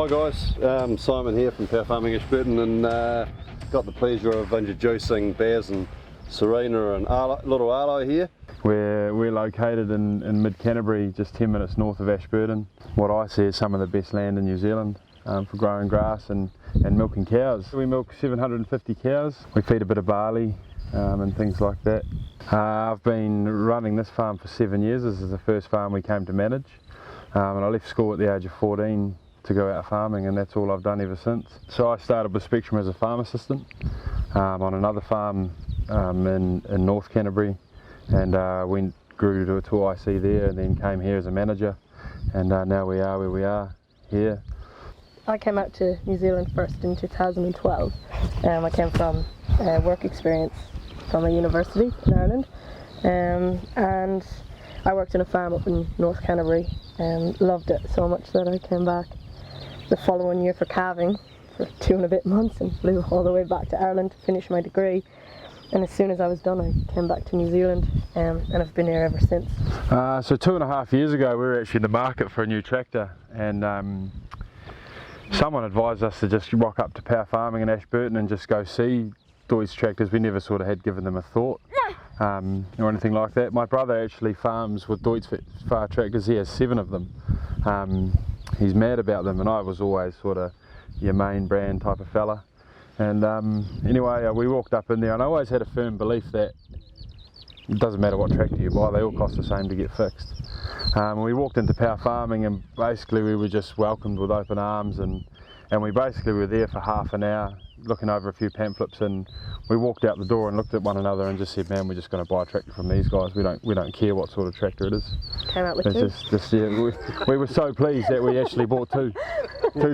Hi guys, Simon here from Power Farming Ashburton, and got the pleasure of introducing Bas and Serena and Arlo, little Arlo here. We're located in Mid Canterbury, just 10 minutes north of Ashburton. What I see is some of the best land in New Zealand for growing grass and milking cows. We milk 750 cows. We feed a bit of barley and things like that. I've been running this farm for 7 years. This is the first farm we came to manage. And I left school at the age of 14 to go out farming, and that's all I've done ever since. So I started with Spectrum as a farm assistant on another farm in North Canterbury, and grew to IC there, and then came here as a manager, and now we are where we are here. I came out to New Zealand first in 2012. I came from work experience from a university in Ireland, and I worked on a farm up in North Canterbury and loved it so much that I came back the following year for calving for 2 and a bit months and flew all the way back to Ireland to finish my degree. And as soon as I was done, I came back to New Zealand, and I've been here ever since. So 2.5 years ago, we were actually in the market for a new tractor, and someone advised us to just rock up to Power Farming in Ashburton and just go see Deutz tractors. We never sort of had given them a thought or anything like that. My brother actually farms with Deutz Far tractors. He has 7 of them. He's mad about them, and I was always sort of your main brand type of fella. And anyway, we walked up in there, and I always had a firm belief that it doesn't matter what tractor you buy, they all cost the same to get fixed. We walked into Power Farming, and basically we were just welcomed with open arms, and we basically were there for half an hour looking over a few pamphlets, and we walked out the door and looked at one another and just said, man, we're just going to buy a tractor from these guys. We don't care what sort of tractor it is. Came out with 2. Yeah, we were so pleased that we actually bought two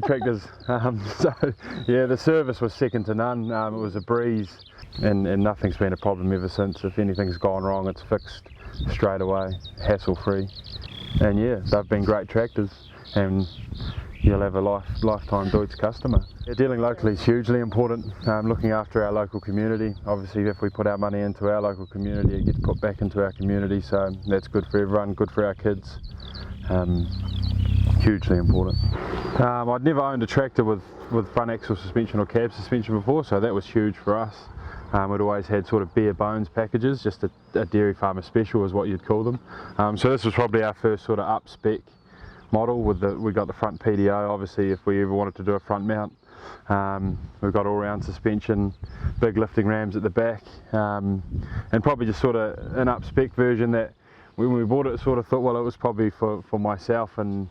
tractors. So yeah, the service was second to none. It was a breeze, and nothing's been a problem ever since. If anything's gone wrong, it's fixed straight away, hassle free. And yeah, they've been great tractors, and you'll have a lifetime Deutz customer. Yeah, dealing locally is hugely important, looking after our local community. Obviously, if we put our money into our local community, it gets put back into our community, so that's good for everyone, good for our kids. Hugely important. I'd never owned a tractor with front axle suspension or cab suspension before, so that was huge for us. We'd always had sort of bare bones packages, just a dairy farmer special is what you'd call them. So this was probably our first sort of up spec model. We got the front PDO, obviously, if we ever wanted to do a front mount. We've got all-round suspension, big lifting rams at the back, and probably just sort of an up spec version that when we bought it, sort of thought, well, it was probably for myself and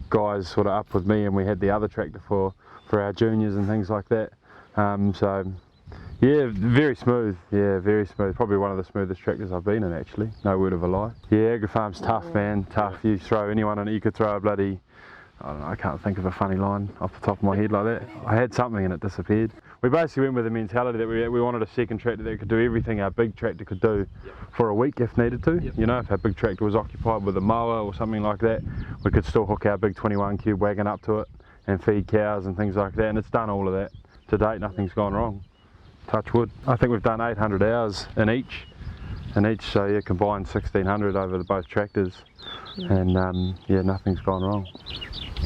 guys sort of up with me, and we had the other tractor for our juniors and things like that. So yeah, very smooth. Yeah, very smooth. Probably one of the smoothest tractors I've been in, actually. No word of a lie. Yeah, agri-farm's tough, man. Tough. You throw anyone in it, you could throw a bloody, I don't know, I can't think of a funny line off the top of my head like that. I had something and it disappeared. We basically went with the mentality that we wanted a second tractor that could do everything our big tractor could do for a week if needed to. Yep. You know, if our big tractor was occupied with a mower or something like that, we could still hook our big 21 cube wagon up to it and feed cows and things like that, and it's done all of that. To date, nothing's gone wrong. Touch wood. I think we've done 800 hours in each, so yeah, combined 1600 over both tractors, and yeah, nothing's gone wrong.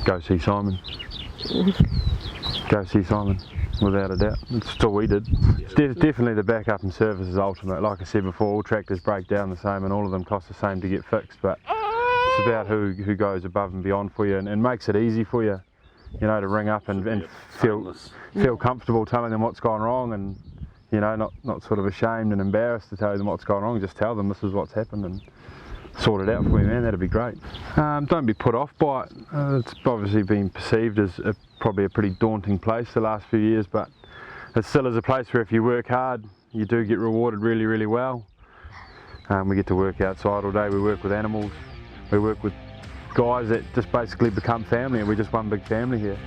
Go see Simon. Go see Simon, without a doubt. It's all we did. Definitely the backup and service is ultimate. Like I said before, all tractors break down the same, and all of them cost the same to get fixed, but it's about who goes above and beyond for you and makes it easy for you. You know, to ring up and feel comfortable telling them what's gone wrong, and you know, not sort of ashamed and embarrassed to tell them what's gone wrong. Just tell them this is what's happened and sort it out for you, man. That'd be great. Don't be put off by it. It's obviously been perceived as probably a pretty daunting place the last few years, but it still is a place where if you work hard, you do get rewarded really, really well. We get to work outside all day. We work with animals. We work with guys that just basically become family, and we're just one big family here.